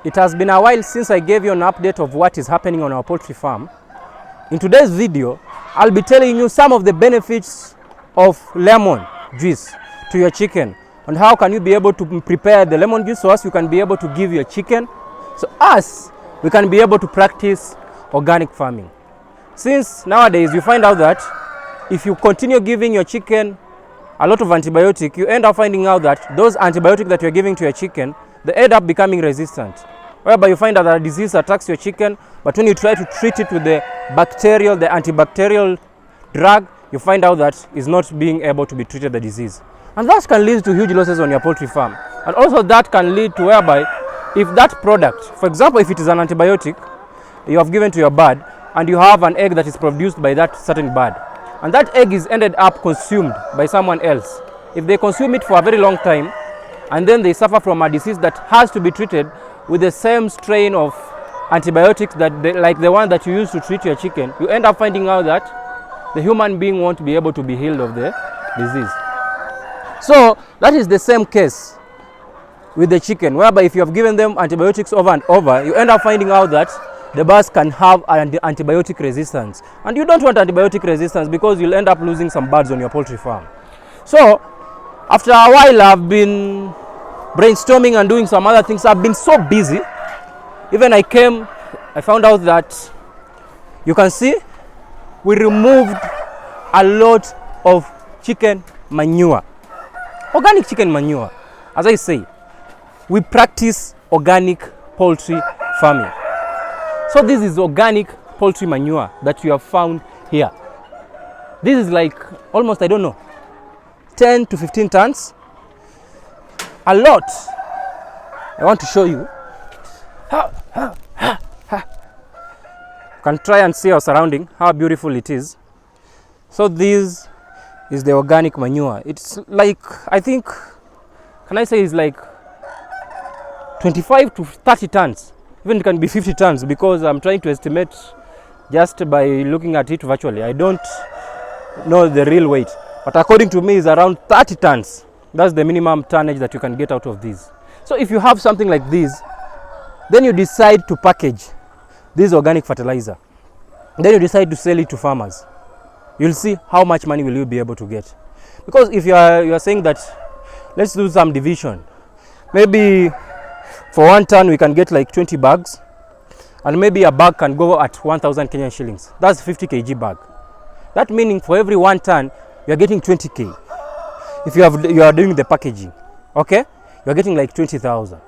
It has been a while since I gave you an update of what is happening on our poultry farm. In today's video, I'll be telling you some of the benefits of lemon juice to your chicken and how can you be able to prepare the lemon juice so as you can be able to give your chicken, so as we can be able to practice organic farming. Since nowadays you find out that if you continue giving your chicken a lot of antibiotic, you end up finding out that those antibiotics that you're giving to your chicken, they end up becoming resistant, whereby you find that a disease attacks your chicken, but when you try to treat it with the antibacterial drug, you find out that it's not being able to be treated the disease. And that can lead to huge losses on your poultry farm. And also that can lead to whereby if that product, for example, if it is an antibiotic you have given to your bird and you have an egg that is produced by that certain bird, and that egg is ended up consumed by someone else, if they consume it for a very long time and then they suffer from a disease that has to be treated with the same strain of antibiotics that like the one that you use to treat your chicken, you end up finding out that the human being won't be able to be healed of the disease. So that is the same case with the chicken, whereby if you have given them antibiotics over and over, you end up finding out that the birds can have antibiotic resistance, and you don't want antibiotic resistance because you'll end up losing some birds on your poultry farm. So after a while I've been brainstorming and doing some other things. I've been so busy, even I found out that you can see we removed a lot of chicken manure, organic chicken manure. As I say, we practice organic poultry farming. So this is organic poultry manure that you have found here. This is like almost, 10 to 15 tons. A lot. I want to show you. You can try and see our surrounding, how beautiful it is. So this is the organic manure. It's like, I think, can I say it's like 25 to 30 tons. Even it can be 50 tons because I'm trying to estimate just by looking at it virtually. I don't know the real weight, but according to me it's around 30 tons. That's the minimum tonnage that you can get out of this. So if you have something like this, then you decide to package this organic fertilizer, then you decide to sell it to farmers, you'll see how much money will you be able to get. Because if you are saying that, let's do some division, maybe for 1 ton we can get like 20 bags, and maybe a bag can go at 1,000 Kenyan shillings. That's 50 kg bag. That meaning for every 1 ton you are getting 20k. If you are doing the packaging, okay, you are getting like 20,000.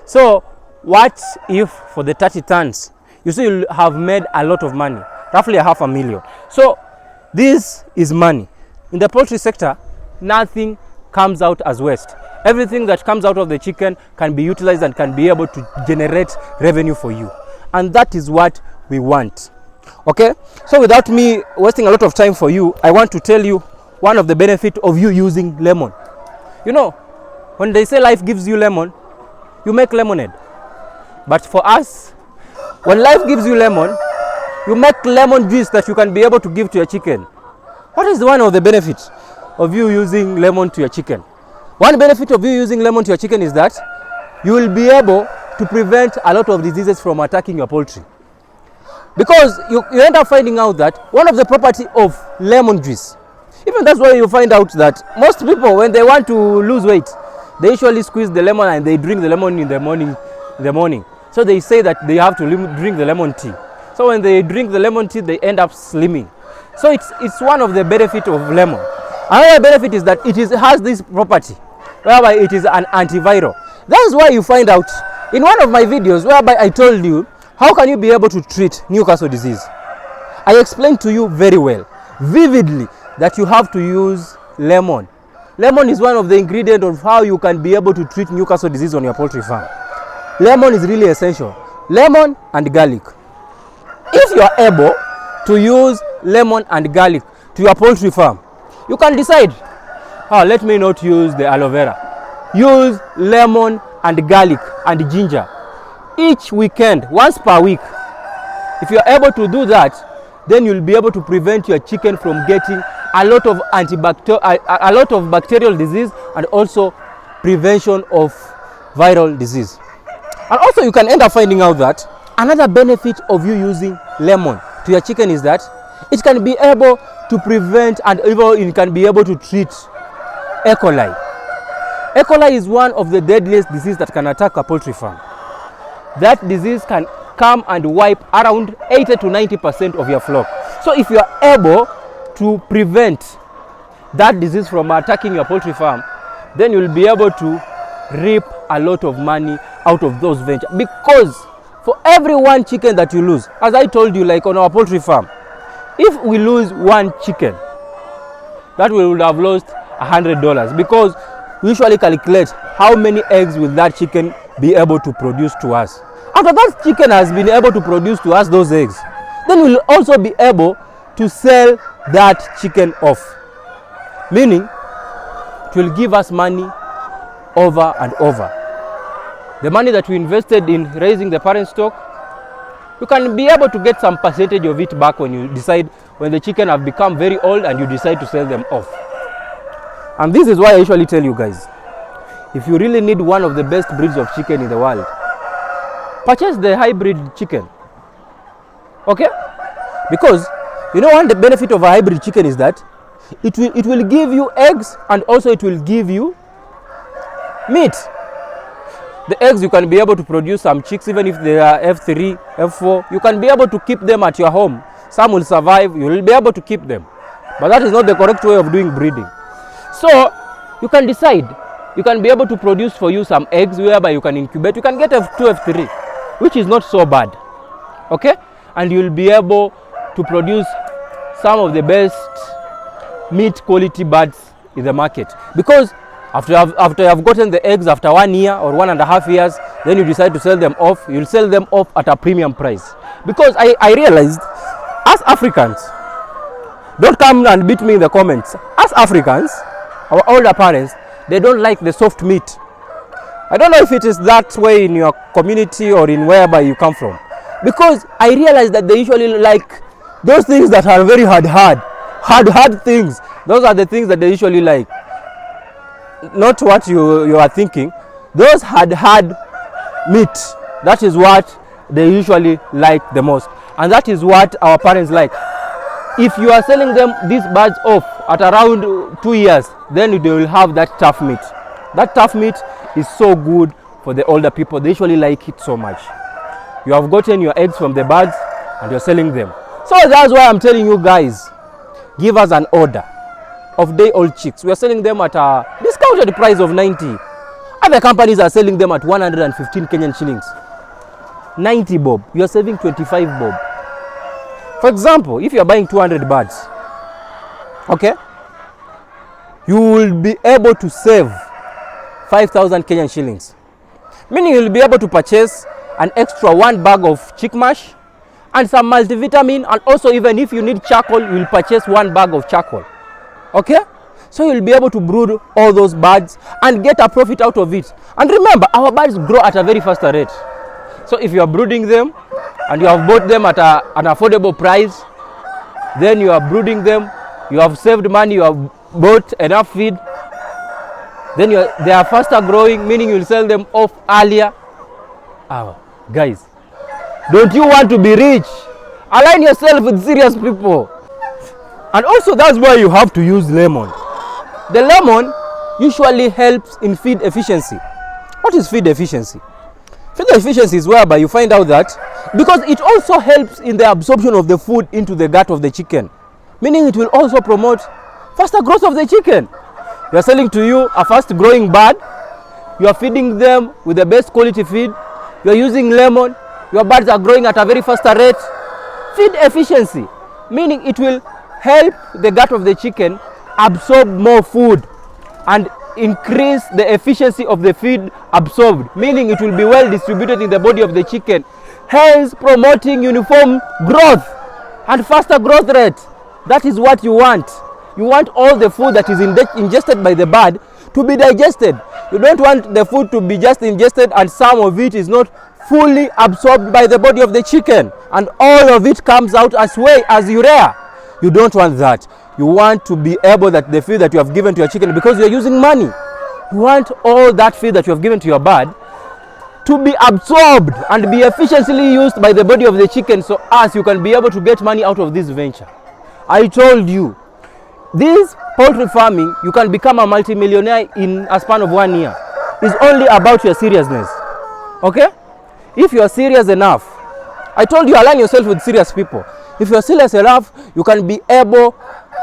So what if for the 30 tons you see you have made a lot of money, roughly 500,000. So this is money. In the poultry sector, nothing comes out as waste. Everything that comes out of the chicken can be utilized and can be able to generate revenue for you. And that is what we want. Okay? So without me wasting a lot of time for you, I want to tell you one of the benefits of you using lemon. You know, when they say life gives you lemon, you make lemonade. But for us, when life gives you lemon, you make lemon juice that you can be able to give to your chicken. What is one of the benefits of you using lemon to your chicken? One benefit of you using lemon to your chicken is that you will be able to prevent a lot of diseases from attacking your poultry. Because you end up finding out that one of the property of lemon juice, even that's why you find out that most people, when they want to lose weight, they usually squeeze the lemon and they drink the lemon in the morning. So they say that they have to drink the lemon tea. So when they drink the lemon tea, they end up slimming. So it's one of the benefits of lemon. Another benefit is that it has this property whereby it is an antiviral. That's why you find out in one of my videos whereby I told you how can you be able to treat Newcastle disease. I explained to you very well, vividly, that you have to use lemon. Lemon is one of the ingredients of how you can be able to treat Newcastle disease on your poultry farm. Lemon is really essential. Lemon and garlic. If you are able to use lemon and garlic to your poultry farm, you can decide, let me not use the aloe vera. Use lemon and garlic and ginger each weekend, once per week. If you are able to do that, then you'll be able to prevent your chicken from getting a lot of bacterial disease and also prevention of viral disease. And also you can end up finding out that another benefit of you using lemon to your chicken is that it can be able to prevent and even it can be able to treat E. coli. E. coli is one of the deadliest diseases that can attack a poultry farm. That disease can come and wipe around 80 to 90% of your flock. So if you are able to prevent that disease from attacking your poultry farm, then you'll be able to reap a lot of money out of those ventures. Because for every one chicken that you lose, as I told you, like on our poultry farm, if we lose one chicken, that we would have lost $100, because we usually calculate how many eggs will that chicken be able to produce to us. After that chicken has been able to produce to us those eggs, then we'll also be able to sell that chicken off. Meaning, it will give us money over and over. The money that we invested in raising the parent stock, you can be able to get some percentage of it back when you decide, when the chicken have become very old and you decide to sell them off. And this is why I usually tell you guys, if you really need one of the best breeds of chicken in the world, purchase the hybrid chicken. Okay? Because you know one the benefit of a hybrid chicken is that it will give you eggs, and also it will give you meat. The eggs, you can be able to produce some chicks even if they are F3, F4. You can be able to keep them at your home. Some will survive, you will be able to keep them. But that is not the correct way of doing breeding. So you can decide, you can be able to produce for you some eggs whereby you can incubate. You can get F2, F3, which is not so bad. Okay? And you will be able to produce some of the best meat quality birds in the market. Because after you have gotten the eggs after 1 year or 1.5 years, then you decide to sell them off, you'll sell them off at a premium price. Because I realized, as Africans, don't come and beat me in the comments, as Africans, our older parents, they don't like the soft meat. I don't know if it is that way in your community or in wherever you come from. Because I realized that they usually like those things that are very hard things. Those are the things that they usually like. Not what you are thinking. Those hard meat, that is what they usually like the most. And that is what our parents like. If you are selling them these birds off at around 2 years, then they will have that tough meat. That tough meat is so good for the older people. They usually like it so much. You have gotten your eggs from the birds and you're selling them. So that's why I'm telling you guys, give us an order of day-old chicks. We are selling them at a discounted price of 90. Other companies are selling them at 115 Kenyan shillings. 90 bob. You are saving 25 bob. For example, if you are buying 200 birds, okay, you will be able to save 5,000 Kenyan shillings. Meaning you will be able to purchase an extra 1 bag of chick mash and some multivitamin, and also even if you need charcoal, you will purchase 1 bag of charcoal. Okay? So you'll be able to brood all those birds and get a profit out of it. And remember, our birds grow at a very fast rate. So if you are brooding them and you have bought them at an affordable price, then you are brooding them, you have saved money, you have bought enough feed, then they are faster growing, meaning you'll sell them off earlier. Guys, don't you want to be rich? Align yourself with serious people. And also that's why you have to use lemon. The lemon usually helps in feed efficiency. What is feed efficiency? Feed efficiency is whereby you find out that because it also helps in the absorption of the food into the gut of the chicken, meaning it will also promote faster growth of the chicken. You are selling to you a fast growing bird, you are feeding them with the best quality feed, you are using lemon, your birds are growing at a very faster rate. Feed efficiency, meaning it will help the gut of the chicken absorb more food and increase the efficiency of the feed absorbed, meaning it will be well distributed in the body of the chicken, hence promoting uniform growth and faster growth rate. That is what you want. You want all the food that is ingested by the bird to be digested. You don't want the food to be just ingested and some of it is not fully absorbed by the body of the chicken and all of it comes out as urea. You don't want that. You want to be able that the feed that you have given to your chicken, because you're using money, you want all that feed that you have given to your bird to be absorbed and be efficiently used by the body of the chicken, so as you can be able to get money out of this venture. I told you, this poultry farming, you can become a multi-millionaire in a span of 1 year. It's only about your seriousness. Okay? If you are serious enough, I told you, align yourself with serious people. If you are serious enough, you can be able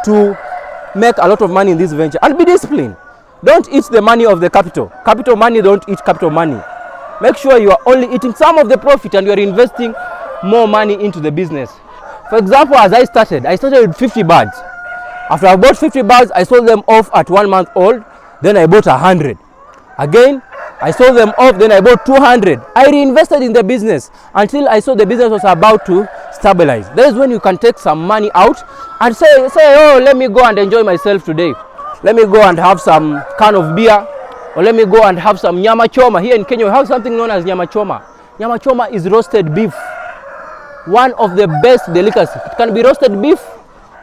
to make a lot of money in this venture. And be disciplined. Don't eat the money of the capital. Capital money, don't eat capital money. Make sure you are only eating some of the profit and you are investing more money into the business. For example, as I started with 50 birds. After I bought 50 birds, I sold them off at 1 month old. Then I bought 100. Again, I sold them off, then I bought 200. I reinvested in the business until I saw the business was about to stabilize. That is when you can take some money out and say, oh, let me go and enjoy myself today. Let me go and have some can of beer, or let me go and have some nyama choma. Here in Kenya, we have something known as nyama choma. Nyama choma is roasted beef. One of the best delicacies. It can be roasted beef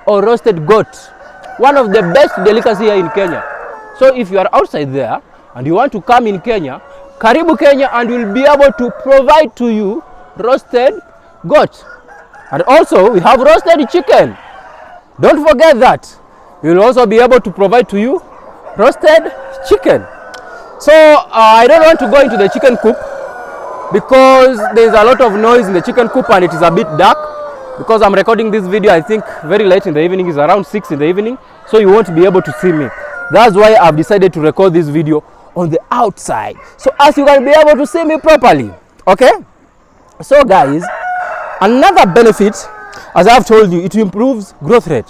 or roasted goat. One of the best delicacies here in Kenya. So if you are outside there and you want to come in Kenya, Karibu Kenya, and we'll be able to provide to you roasted goat. And also we have roasted chicken. Don't forget that. We'll also be able to provide to you roasted chicken. So I don't want to go into the chicken coop because there's a lot of noise in the chicken coop and it is a bit dark, because I'm recording this video, I think very late in the evening. It's around 6 in the evening, so you won't be able to see me. That's why I've decided to record this video on the outside, so as you can be able to see me properly. Okay, so guys, another benefit, as I've told you, it improves growth rate.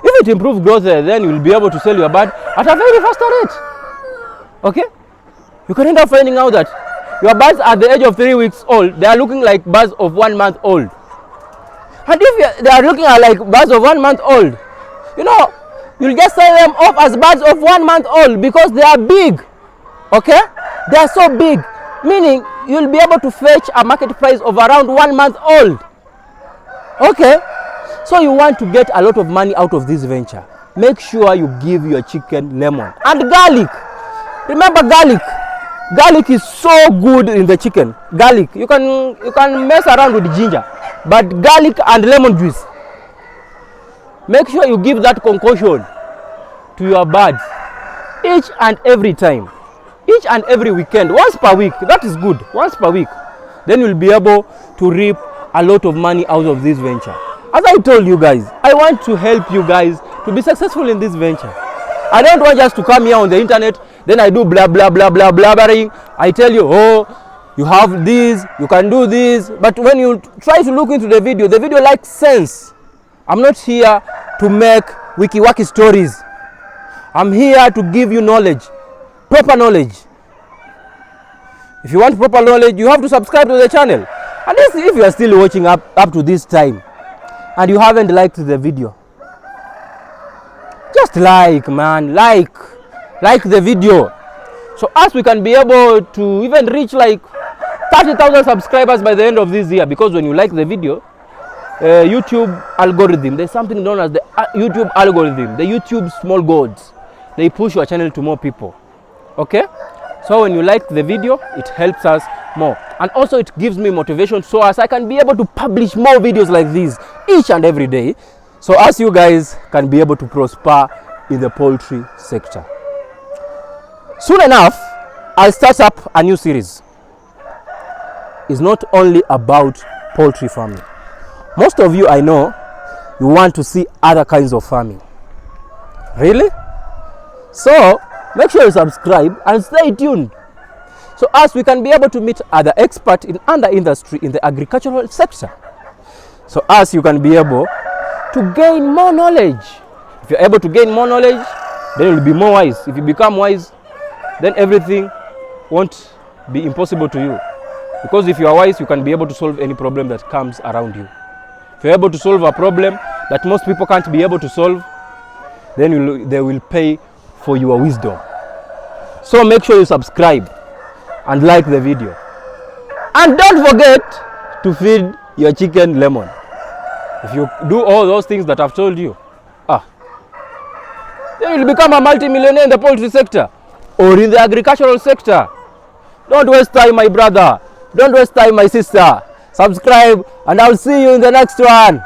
If it improves growth rate, then you'll be able to sell your bird at a very faster rate. Okay, you can end up finding out that your birds at the age of 3 weeks old, they are looking like birds of 1 month old. And if they are looking at like birds of 1 month old, you know, you'll just sell them off as birds of 1 month old because they are big. Okay, they are so big, meaning you'll be able to fetch a market price of around 1 month old. Okay, so you want to get a lot of money out of this venture. Make sure you give your chicken lemon and garlic. Remember garlic. Garlic is so good in the chicken. Garlic, you can mess around with ginger, but garlic and lemon juice, make sure you give that concoction to your birds each and every time, each and every weekend, once per week. That is good, once per week. Then you'll be able to reap a lot of money out of this venture. As I told you guys, I want to help you guys to be successful in this venture. I don't want just to come here on the internet, then I do blah blah blah blah blabbering. I tell you, oh, you have this, you can do this, but when you try to look into the video lacks sense. I'm not here to make wiki-waki stories. I'm here to give you knowledge, proper knowledge. If you want proper knowledge, you have to subscribe to the channel. And if you are still watching up to this time and you haven't liked the video, just like, man, like the video, so as we can be able to even reach like 30,000 subscribers by the end of this year. Because when you like the video, YouTube algorithm, there's something known as the YouTube algorithm, the YouTube small gods, they push your channel to more people. Okay, so when you like the video, it helps us more, and also it gives me motivation, so as I can be able to publish more videos like these each and every day, so as you guys can be able to prosper in the poultry sector. Soon enough, I'll start up a new series. It's not only about poultry farming. Most of you, I know, you want to see other kinds of farming. Really? So make sure you subscribe and stay tuned, so as we can be able to meet other experts in other industry in the agricultural sector, so as you can be able to gain more knowledge. If you're able to gain more knowledge, then you'll be more wise. If you become wise, then everything won't be impossible to you, because if you are wise, you can be able to solve any problem that comes around you. If you're able to solve a problem that most people can't be able to solve, then they will pay for your wisdom. So make sure you subscribe and like the video, and don't forget to feed your chicken lemon. If you do all those things that I've told you, then you'll become a multi-millionaire in the poultry sector or in the agricultural sector. Don't waste time, my brother. Don't waste time, my sister. Subscribe, and I'll see you in the next one.